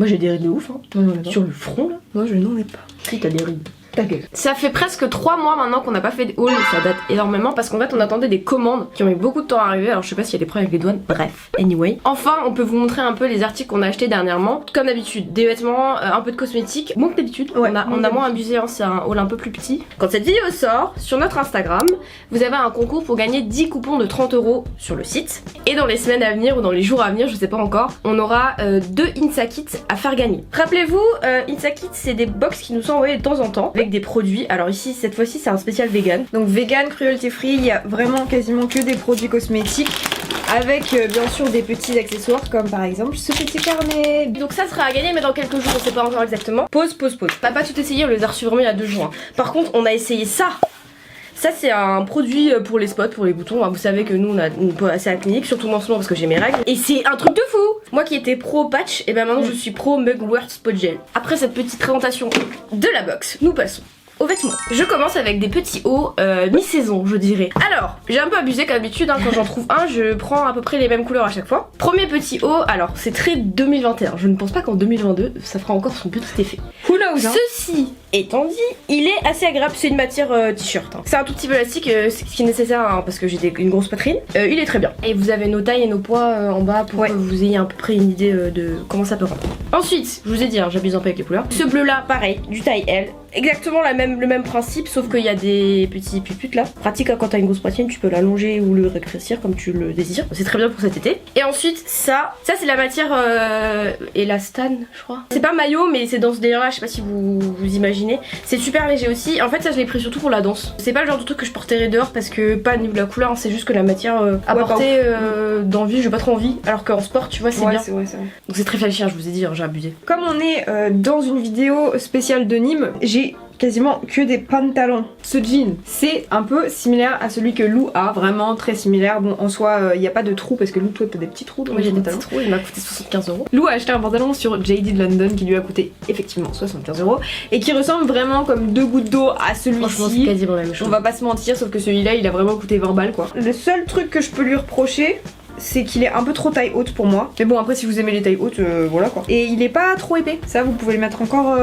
Moi j'ai des rides de ouf hein. Sur le front là. Moi je n'en ai pas. Si t'as des rides. Ta gueule. Ça fait presque 3 mois maintenant qu'on n'a pas fait de haul, ça date énormément parce qu'en fait on attendait des commandes qui ont mis beaucoup de temps à arriver, alors je sais pas s'il y a des problèmes avec les douanes, bref, anyway. Enfin on peut vous montrer un peu les articles qu'on a achetés dernièrement, comme d'habitude, des vêtements, un peu de cosmétiques, moins que d'habitude, ouais, on a moins abusé, hein, c'est un haul un peu plus petit. Quand cette vidéo sort, sur notre Instagram, vous avez un concours pour gagner 10 coupons de 30 € sur le site. Et dans les semaines à venir ou dans les jours à venir, je sais pas encore, on aura 2 Insa Kits à faire gagner. Rappelez-vous, Insa Kits c'est des box qui nous sont envoyés de temps en temps avec des produits. Alors ici, cette fois-ci, c'est un spécial vegan. Donc vegan, cruelty free, il y a vraiment quasiment que des produits cosmétiques avec bien sûr des petits accessoires comme par exemple ce petit carnet. Donc ça sera à gagner mais dans quelques jours, on sait pas encore exactement. Pause. On n'a pas tout essayé, on les a reçus vraiment il y a 2 jours. Hein. Par contre, on a essayé ça. Ça c'est un produit pour les spots, pour les boutons. Vous savez que nous on a une peau assez acnéique, surtout en ce moment parce que j'ai mes règles. Et c'est un truc de fou. Moi qui étais pro patch, et ben maintenant je suis pro Mugwort Spot Gel. Après cette petite présentation de la box, nous passons aux vêtements. Je commence avec des petits hauts mi-saison, je dirais. Alors, j'ai un peu abusé comme d'habitude, hein, quand j'en trouve un, je prends à peu près les mêmes couleurs à chaque fois. Premier petit haut, alors c'est très 2021. Je ne pense pas qu'en 2022, ça fera encore son petit effet. Who knows, hein. Ceci étant dit, il est assez agréable. C'est une matière t-shirt. Hein. C'est un tout petit peu élastique, c'est ce qui est nécessaire hein, parce que j'ai une grosse poitrine. Il est très bien. Et vous avez nos tailles et nos poids en bas pour que vous ayez à peu près une idée de comment ça peut rendre. Ensuite, je vous ai dit, hein, j'abuse un peu avec les couleurs. Ce bleu là, pareil, du taille L. Exactement le même principe, sauf qu'il y a des petits puputes là. Pratique hein, quand t'as une grosse poitrine, tu peux l'allonger ou le rétrécir comme tu le désires. C'est très bien pour cet été. Et ensuite, ça c'est la matière élastane, je crois. C'est pas maillot, mais c'est dans ce délire là, je sais pas si vous imaginez. C'est super léger aussi. En fait, ça je l'ai pris surtout pour la danse. C'est pas le genre de truc que je porterais dehors parce que pas au niveau de la couleur, hein, c'est juste que la matière à porter d'envie, j'ai pas trop envie. Alors qu'en sport, tu vois, c'est bien. C'est vrai. Donc c'est très flashy, je vous ai dit, hein, j'ai abusé. Comme on est dans une vidéo spéciale de Nîmes, j'ai quasiment que des pantalons. Ce jean, c'est un peu similaire à celui que Lou a, vraiment très similaire. Bon, en soi, il n'y a pas de trous parce que Lou, toi, t'as des petits trous dans j'ai les des pantalons. petits trous, il m'a coûté 75 €. Lou a acheté un pantalon sur JD de London qui lui a coûté effectivement 75 € et qui ressemble vraiment comme 2 gouttes d'eau à Franchement, c'est celui-ci. quasiment la même chose. On va pas se mentir, sauf que celui-là, il a vraiment coûté 20 balles quoi. Le seul truc que je peux lui reprocher, c'est qu'il est un peu trop taille haute pour moi. Mais bon, après, si vous aimez les tailles hautes, voilà quoi. Et il est pas trop épais. Ça, vous pouvez le mettre encore.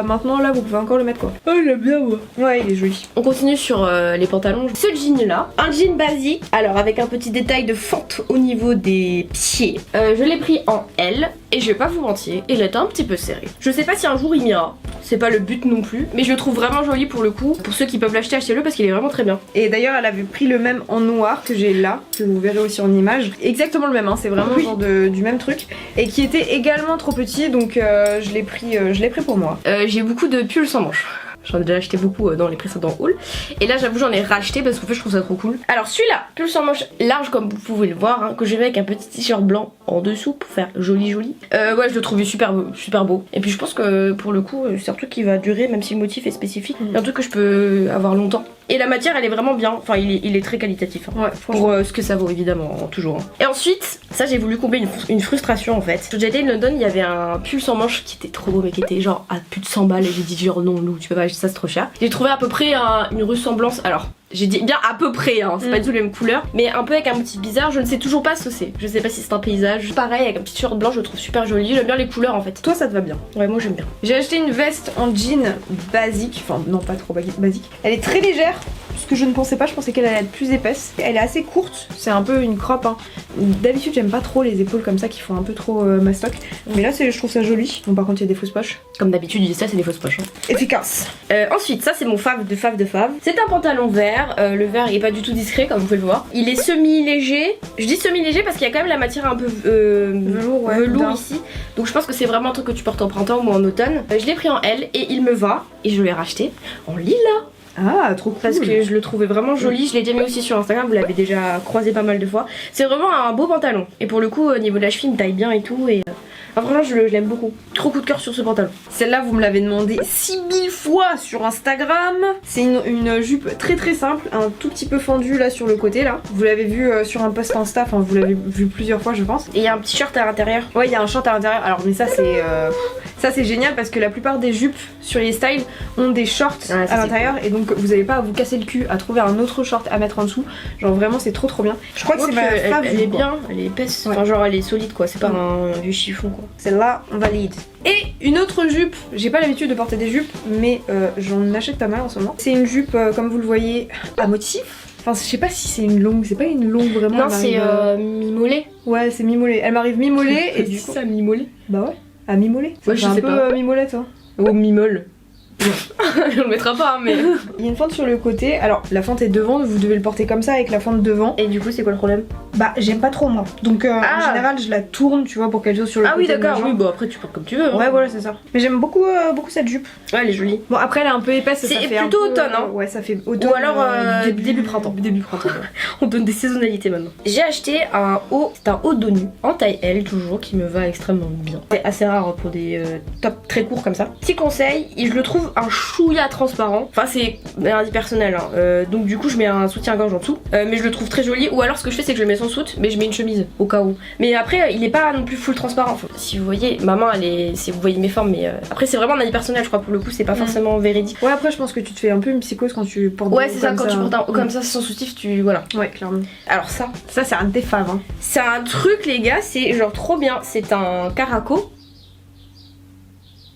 Maintenant, là, vous pouvez encore le mettre quoi. Oh, il aime bien, moi. Ouais, il est joli. On continue sur les pantalons. Ce jean là, un jean basique. Alors, avec un petit détail de fente au niveau des pieds. Je l'ai pris en L. Et je vais pas vous mentir, il est un petit peu serré. Je sais pas si un jour il m'ira. C'est pas le but non plus. Mais je le trouve vraiment joli pour le coup. Pour ceux qui peuvent l'acheter, achetez-le parce qu'il est vraiment très bien. Et d'ailleurs, elle avait pris le même en noir que j'ai là, que vous verrez aussi en image. Exactement le même, hein, c'est vraiment genre du même truc. Et qui était également trop petit, donc je l'ai pris pour moi. J'ai beaucoup de pulls sans manches. J'en ai déjà acheté beaucoup dans les précédents hauls. Et là j'avoue j'en ai racheté parce qu'en fait je trouve ça trop cool. Alors celui-là, pull sans manche large comme vous pouvez le voir, hein, que j'ai mis avec un petit t-shirt blanc en dessous pour faire joli. Ouais, je le trouvais super beau. Et puis je pense que pour le coup c'est un truc qui va durer même si le motif est spécifique. C'est un truc que je peux avoir longtemps. Et la matière elle est vraiment bien, enfin il est très qualitatif hein. Ouais, pour ce que ça vaut évidemment, hein, toujours hein. Et ensuite, ça j'ai voulu combler une frustration en fait. Sur JD London il y avait un pull sans manche qui était trop beau mais qui était genre à plus de 100 balles et j'ai dit genre non Lou tu peux pas acheter ça, c'est trop cher. J'ai trouvé à peu près une ressemblance, alors j'ai dit bien à peu près hein, c'est pas du tout les mêmes couleurs, mais un peu avec un petit bizarre, je ne sais toujours pas ce que c'est. Je sais pas si c'est un paysage. Pareil avec un petit t-shirt blanc, je le trouve super joli, j'aime bien les couleurs en fait. Toi ça te va bien? Ouais, moi j'aime bien. J'ai acheté une veste en jean basique, enfin non pas trop basique. Elle est très légère, ce que je ne pensais pas, je pensais qu'elle allait être plus épaisse. Elle est assez courte, c'est un peu une crop hein. D'habitude j'aime pas trop les épaules comme ça qui font un peu trop mastoc, mais là je trouve ça joli. Bon par contre il y a des fausses poches. Comme d'habitude, ça c'est des fausses poches. Hein. Efficace. Ensuite, ça c'est mon fave de fave. C'est un pantalon vert. Le vert il est pas du tout discret comme vous pouvez le voir. Il est semi-léger. Je dis semi-léger parce qu'il y a quand même la matière un peu velours ici. Donc je pense que c'est vraiment un truc que tu portes en printemps ou en automne. Je l'ai pris en L et il me va. Et je l'ai racheté en lilas. Ah, trop cool. Parce que je le trouvais vraiment joli. Je l'ai déjà mis aussi sur Instagram, vous l'avez déjà croisé pas mal de fois. C'est vraiment un beau pantalon. Et pour le coup, au niveau de la cheville, il me taille bien et tout. Et enfin, vraiment, je l'aime beaucoup. Trop coup de cœur sur ce pantalon. Celle-là, vous me l'avez demandé 6000 fois sur Instagram. C'est une jupe très très simple, un tout petit peu fendu là sur le côté là. Vous l'avez vu sur un post Insta, enfin vous l'avez vu plusieurs fois je pense. Et il y a un petit short à l'intérieur. Ouais, il y a un short à l'intérieur. Alors mais ça Ça c'est génial parce que la plupart des jupes sur les styles ont des shorts à l'intérieur et donc vous n'avez pas à vous casser le cul à trouver un autre short à mettre en dessous. Genre vraiment c'est trop bien. Je crois que c'est ma fave. Elle est bien, elle est épaisse, enfin genre elle est solide quoi, c'est pas un vieux chiffon quoi. Celle-là on valide. Et une autre jupe, j'ai pas l'habitude de porter des jupes mais j'en achète pas mal en ce moment. C'est une jupe comme vous le voyez à motif. Enfin, je sais pas si c'est une longue, c'est pas une longue vraiment. Non, c'est mi-mollet. Ouais, c'est mi-mollet. Elle m'arrive mi-mollet et du coup. ça, mi-mollet. Bah ouais, à mi-mollet. Ouais, je sais un peu pas. mi-mollette, hein. Ou mi-molle. On le mettra pas, hein, mais. Il y a une fente sur le côté. Alors, la fente est devant, vous devez le porter comme ça avec la fente devant. Et du coup, c'est quoi le problème? Bah, j'aime pas trop moi. Donc, en général, je la tourne, tu vois, pour qu'elle soit sur le côté. Ah oui, d'accord, oui, bon après, tu portes comme tu veux. Hein. Ouais, voilà, c'est ça. Mais j'aime beaucoup cette jupe. Ouais, elle est jolie. Bon, après, elle est un peu épaisse. C'est plutôt automne, hein. Ouais, ça fait automne. Ou alors début printemps. Début printemps. On donne des saisonnalités maintenant. J'ai acheté un haut, c'est un haut dos nu, en taille L toujours, qui me va extrêmement bien. C'est assez rare pour des tops très courts comme ça. Petit conseil, je le trouve un chouïa transparent. Enfin, c'est un avis personnel, hein. Donc du coup, je mets un soutien-gorge en dessous. Mais je le trouve très joli. Ou alors, ce que je fais, c'est que je le mets sans soute, mais je mets une chemise au cas où. Mais après, il est pas non plus full transparent. Enfin, si vous voyez, ma main, elle est. Si vous voyez mes formes, mais après, c'est vraiment un avis personnel, je crois. Pour le coup, c'est pas forcément véridique. Ouais, après, je pense que tu te fais un peu une psychose quand tu portes. Ouais, c'est ça, quand tu portes un haut comme ça, sans soutif, tu. Voilà. Ouais, clairement. Alors, ça c'est un de tes faves, hein. C'est un truc, les gars, c'est genre trop bien. C'est un caraco.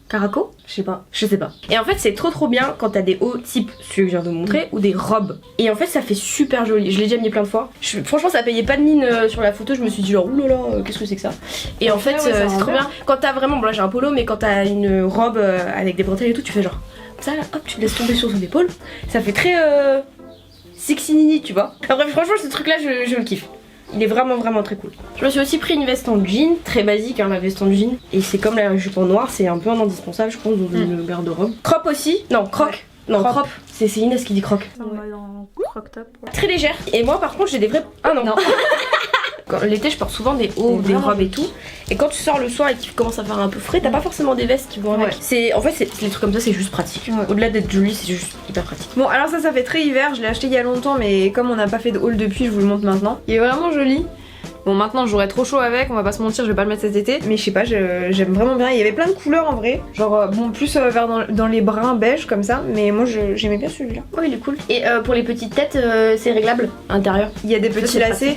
Caraco? Je sais pas. Et en fait, c'est trop bien quand t'as des hauts type celui que je viens de vous montrer ou des robes. Et en fait, ça fait super joli. Je l'ai déjà mis plein de fois. Franchement, ça payait pas de mine sur la photo. Je me suis dit genre oulala, qu'est-ce que c'est que ça? Et en fait, c'est trop bien. Quand t'as vraiment, bon là j'ai un polo, mais quand t'as une robe avec des bretelles et tout, tu fais genre ça là, hop, tu te laisses tomber sur son épaule. Ça fait très sexy nini, tu vois. Après, franchement, ce truc là, je le kiffe. Il est vraiment très cool. Je me suis aussi pris une veste en jean, très basique hein, la veste en jean. Et c'est comme la jupe en noir, c'est un peu un indispensable je pense dans une garde-robe. Crop aussi, non croc. Ouais. Non crop. C'est Inès qui dit croc. Ça va dans croc top. Ouais. Très légère. Et moi par contre j'ai des vrais... Ah non. L'été je porte souvent des hauts, des robes et tout. Et quand tu sors le soir et qu'il commence à faire un peu frais, t'as pas forcément des vestes qui vont avec. En fait c'est les trucs comme ça c'est juste pratique. Ouais. Au-delà d'être joli c'est juste hyper pratique. Bon alors ça fait très hiver, je l'ai acheté il y a longtemps mais comme on n'a pas fait de haul depuis je vous le montre maintenant. Il est vraiment joli. Bon maintenant j'aurais trop chaud avec, on va pas se mentir, je vais pas le mettre cet été. Mais je sais pas, j'aime vraiment bien. Il y avait plein de couleurs en vrai. Genre bon plus vers dans les bruns beige comme ça. Mais moi j'aimais bien celui-là. Oh il est cool. Et pour les petites têtes c'est réglable à l'intérieur. Il y a des petits lacets.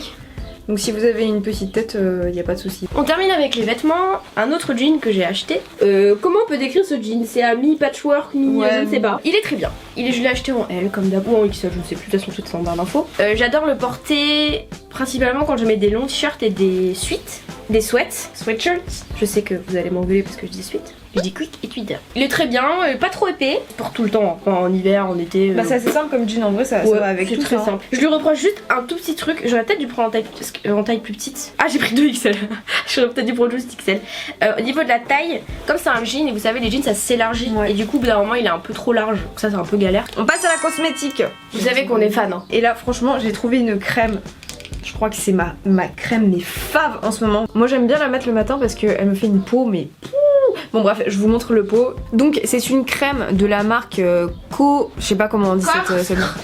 Donc si vous avez une petite tête, y a pas de souci. On termine avec les vêtements. Un autre jean que j'ai acheté. Comment on peut décrire ce jean? C'est un mi-patchwork, je ne sais pas. Il est très bien. Je l'ai acheté en L comme d'hab ou en XL, je ne sais plus. De toute façon, c'est en barre d'infos. J'adore le porter principalement quand je mets des longs t-shirts et des suites. Des sweatshirts. Je sais que vous allez m'engueuler parce que je dis suite. Je dis quick et Twitter. Il est très bien, pas trop épais. Pour tout le temps, hein. En hiver, en été. Bah c'est assez simple comme jean en vrai, ça va avec tout. C'est très simple. Je lui reproche juste un tout petit truc. J'aurais peut-être dû prendre en taille plus petite. Ah j'ai pris 2 XL. J'aurais peut-être dû prendre juste XL. Au niveau de la taille, comme c'est un jean et vous savez les jeans ça s'élargit. Et du coup au bout d'un moment il est un peu trop large. Donc ça c'est un peu galère. On passe à la cosmétique. Vous savez qu'on est fan. Hein. Et là franchement j'ai trouvé une crème. Je crois que c'est ma crème, mes faves en ce moment. Moi j'aime bien la mettre le matin parce qu'elle me fait une peau mais... Bon bref, je vous montre le pot. Donc c'est une crème de la marque je sais pas comment on dit cette marque.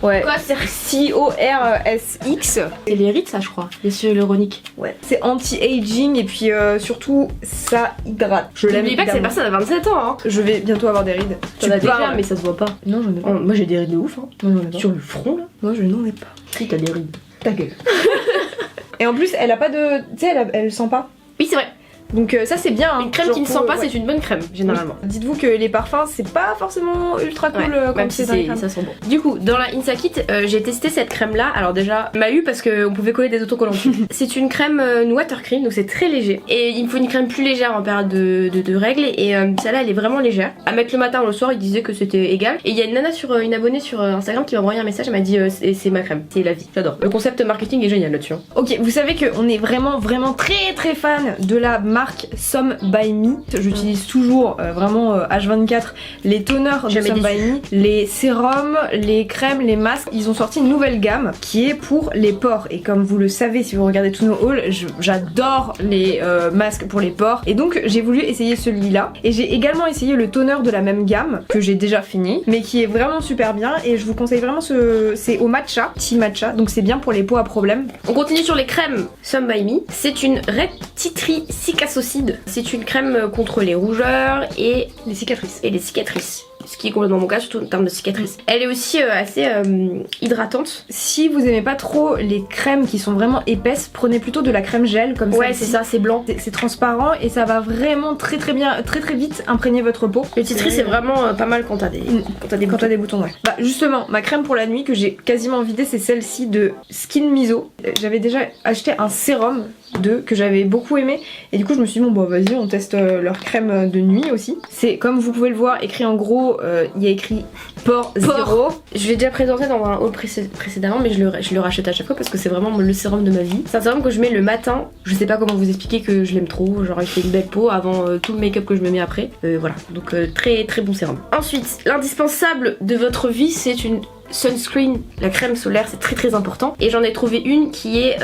Ouais, CORSX. C'est les rides ça je crois, les hyaluroniques. Ouais. C'est anti-aging et puis surtout ça hydrate. Je l'aime. N'oublie pas que cette personne a 27 ans hein. Je vais bientôt avoir des rides. Tu as déjà mais ça se voit pas. Non j'en ai pas. Moi j'ai des rides de ouf hein. Moi j'en ai pas. Sur le front là. Moi je n'en ai pas. Si t'as des rides. Ta gueule. Et en plus elle a pas de... Tu sais elle sent pas. Oui c'est vrai. Donc ça c'est bien. Une crème qui ne sent pas c'est une bonne crème généralement. Oui. Dites-vous que les parfums c'est pas forcément ultra cool même si ça sent bon. Du coup dans la Insa Kit j'ai testé cette crème là. Alors déjà m'a eu parce qu'on pouvait coller des autocollants dessus. C'est une crème une water cream donc c'est très léger. Et il me faut une crème plus légère en période de règles. Et celle-là elle est vraiment légère. À mettre le matin ou le soir il disait que c'était égal. Et il y a une nana une abonnée sur Instagram qui m'a envoyé un message. Elle m'a dit c'est ma crème, c'est la vie. J'adore. Le concept marketing est génial là-dessus. Ok vous savez qu'on est vraiment très fan de la marque Some by Me. J'utilise toujours vraiment H24 les toners de Some by Me, les sérums, les crèmes, les masques. Ils ont sorti une nouvelle gamme qui est pour les pores et comme vous le savez si vous regardez tous nos hauls, j'adore les masques pour les pores et donc j'ai voulu essayer celui-là et j'ai également essayé le toner de la même gamme que j'ai déjà fini mais qui est vraiment super bien et je vous conseille vraiment c'est au matcha, tea matcha donc c'est bien pour les peaux à problème. On continue sur les crèmes Some by Me. C'est une rectitrice Cassocide. C'est une crème contre les rougeurs et Les cicatrices. les cicatrices. Ce qui est complètement mon cas, surtout en termes de cicatrices. Elle est aussi assez hydratante. Si vous aimez pas trop les crèmes qui sont vraiment épaisses, prenez plutôt de la crème gel comme ça. Ouais, c'est ça, c'est blanc. C'est transparent et ça va vraiment très vite imprégner votre peau. Le titri, c'est vraiment pas mal quand t'as des, Quand t'as des boutons, ouais. Bah justement, ma crème pour la nuit que j'ai quasiment vidée, c'est celle-ci de Skin Miso. J'avais déjà acheté un sérum que j'avais beaucoup aimé et du coup je me suis dit bon bah vas-y on teste leur crème de nuit aussi. C'est comme vous pouvez le voir écrit en gros, il y a écrit pore 0. Je l'ai déjà présenté dans un haul précédemment mais je le rachète à chaque fois parce que c'est vraiment le sérum de ma vie. C'est un sérum que je mets le matin, je sais pas comment vous expliquer que je l'aime trop, genre il fait une belle peau avant tout le make-up que je me mets après. Voilà, donc très bon sérum. Ensuite, l'indispensable de votre vie c'est une sunscreen, la crème solaire, c'est très important. Et j'en ai trouvé une qui est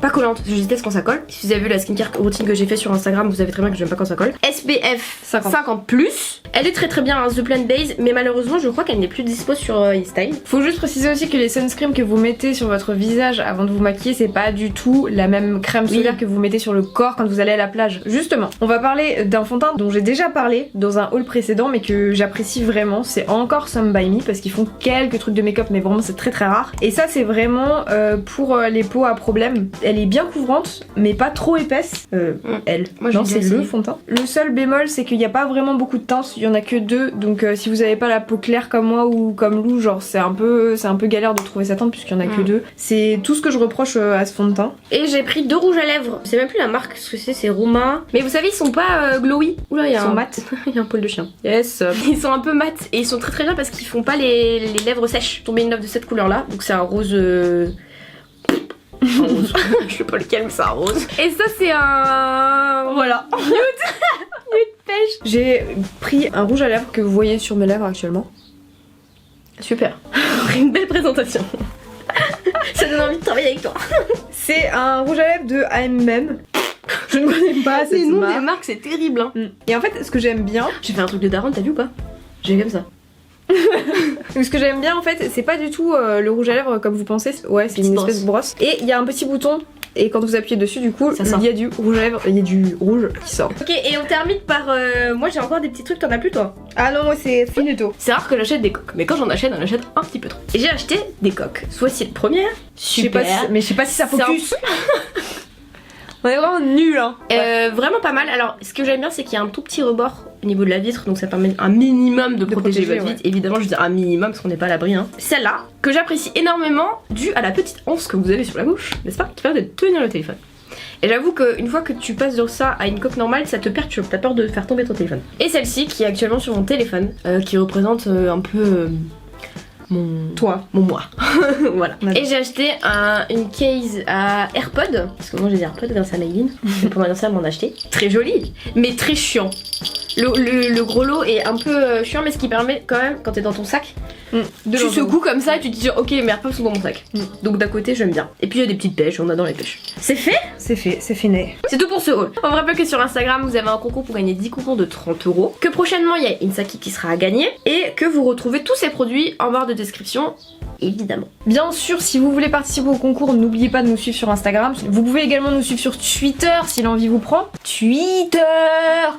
pas collante, je déteste quand ça colle. Si vous avez vu la skincare routine que j'ai fait sur Instagram, vous savez très bien que j'aime pas quand ça colle. SPF 50+. Elle est très bien, hein, The Plant Base, mais malheureusement je crois qu'elle n'est plus dispo sur eStyle. Faut juste préciser aussi que les sunscreens que vous mettez sur votre visage avant de vous maquiller, c'est pas du tout la même crème solaire que vous mettez sur le corps quand vous allez à la plage. Justement, on va parler d'un fond de teint dont j'ai déjà parlé dans un haul précédent mais que j'apprécie vraiment, c'est encore Some By Me parce qu'ils font quelques trucs de make-up mais vraiment c'est très rare. Et ça c'est vraiment pour les peaux à problème. Elle est bien couvrante mais pas trop épaisse. Elle. Moi, non, j'ai c'est bien le essayé. fond de teint. Le seul bémol c'est qu'il n'y a pas vraiment beaucoup de teintes, il y en a que 2 donc si vous avez pas la peau claire comme moi ou comme Lou, genre c'est un peu galère de trouver sa teinte puisqu'il y en a que 2. C'est tout ce que je reproche à ce fond de teint. Et j'ai pris 2 rouges à lèvres. Je sais même plus la marque, ce que c'est Roma. Mais vous savez, ils sont pas glowy. Oula, il y a Ils sont mat. Il y a un poil de chien. Yes. Ils sont un peu mat et ils sont très bien parce qu'ils font pas les lèvres sèches. Tombé une lèvre de cette couleur là, donc c'est un rose. Un rose. Je sais pas lequel, mais c'est un rose. Et ça, c'est un. Voilà. Nude pêche. J'ai pris un rouge à lèvres que vous voyez sur mes lèvres actuellement. Super. Une belle présentation. Ça donne envie de travailler avec toi. C'est un rouge à lèvres de A&M. Je ne connais pas cette Les noms marque. des marques, c'est terrible. Hein. Et en fait, ce que j'aime bien, J'ai fait un truc de daronne, t'as vu ou pas? J'ai comme ça. ce que j'aime bien en fait, c'est pas du tout le rouge à lèvres comme vous pensez. Ouais, c'est une espèce de brosse. Et il y a un petit bouton. Et quand vous appuyez dessus, du coup, Ça sort. il y a du rouge à lèvres, il y a du rouge qui sort. Ok, et on termine par. Moi j'ai encore des petits trucs, t'en as plus toi? Ah non, moi c'est finito. C'est rare que j'achète des coques, mais quand j'en achète un petit peu trop. Et j'ai acheté des coques. Soit c'est une première, Je sais pas super. si, mais je sais pas si ça C'est un focus. On est vraiment nuls hein. Vraiment pas mal. Alors, ce que j'aime bien, c'est qu'il y a un tout petit rebord au niveau de la vitre, donc ça permet un minimum de protéger votre vitre. Évidemment, je veux dire un minimum parce qu'on n'est pas à l'abri. Hein. Celle-là, que j'apprécie énormément, due à la petite anse que vous avez sur la gauche, n'est-ce pas, qui permet de tenir le téléphone. Et j'avoue qu'une fois que tu passes de ça à une coque normale, ça te perturbe, t'as peur de faire tomber ton téléphone. Et celle-ci, qui est actuellement sur mon téléphone, qui représente un peu. Mon moi. Voilà. D'accord. Et j'ai acheté une case à AirPod, parce que moi j'ai des AirPods grâce à Maïline. Et pour mon anniversaire, elle m'en a acheté. Très joli, mais très chiant. Le gros lot est un peu chiant, mais ce qui permet quand même, quand t'es dans ton sac, tu secoues comme ça et tu te dis ok, mes AirPods sont dans mon sac. Donc d'un côté, j'aime bien. Et puis il y a des petites pêches, on adore les pêches. C'est fait. C'est fait. C'est tout pour ce haul. On vous rappelle que sur Instagram, vous avez un concours pour gagner 10 coupons de 30 €. Que prochainement, il y a une Saki qui sera à gagner. Et que vous retrouvez tous ces produits en barre de description, évidemment. Bien sûr, si vous voulez participer au concours, n'oubliez pas de nous suivre sur Instagram. Vous pouvez également nous suivre sur Twitter si l'envie vous prend. Twitter.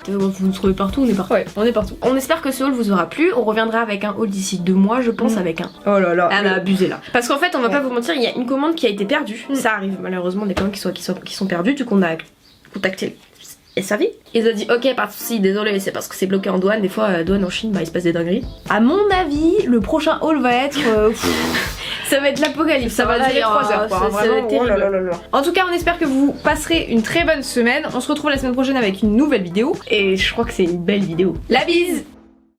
Vous nous trouvez partout, on est partout. Ouais, on est partout. On espère que ce haul vous aura plu. On reviendra avec un haul d'ici 2 mois, je pense, avec un. Oh là là. Elle a abusé là. Parce qu'en fait, on va Ouais. pas vous mentir, il y a une commande qui a été perdue. Ça arrive malheureusement, des commandes qui sont perdues. Du coup, on a contacté SAV. Ils ont dit ok, pas de soucis, désolé, c'est parce que c'est bloqué en douane. Des fois, douane en Chine, bah il se passe des dingueries. À mon avis, le prochain haul va être. Ça va être l'apocalypse. Ça va durer 3 heures quoi. Ça va Vraiment, être terrible. oh là là là là. En tout cas, on espère que vous passerez une très bonne semaine. On se retrouve la semaine prochaine avec une nouvelle vidéo. Et je crois que c'est une belle vidéo. La bise!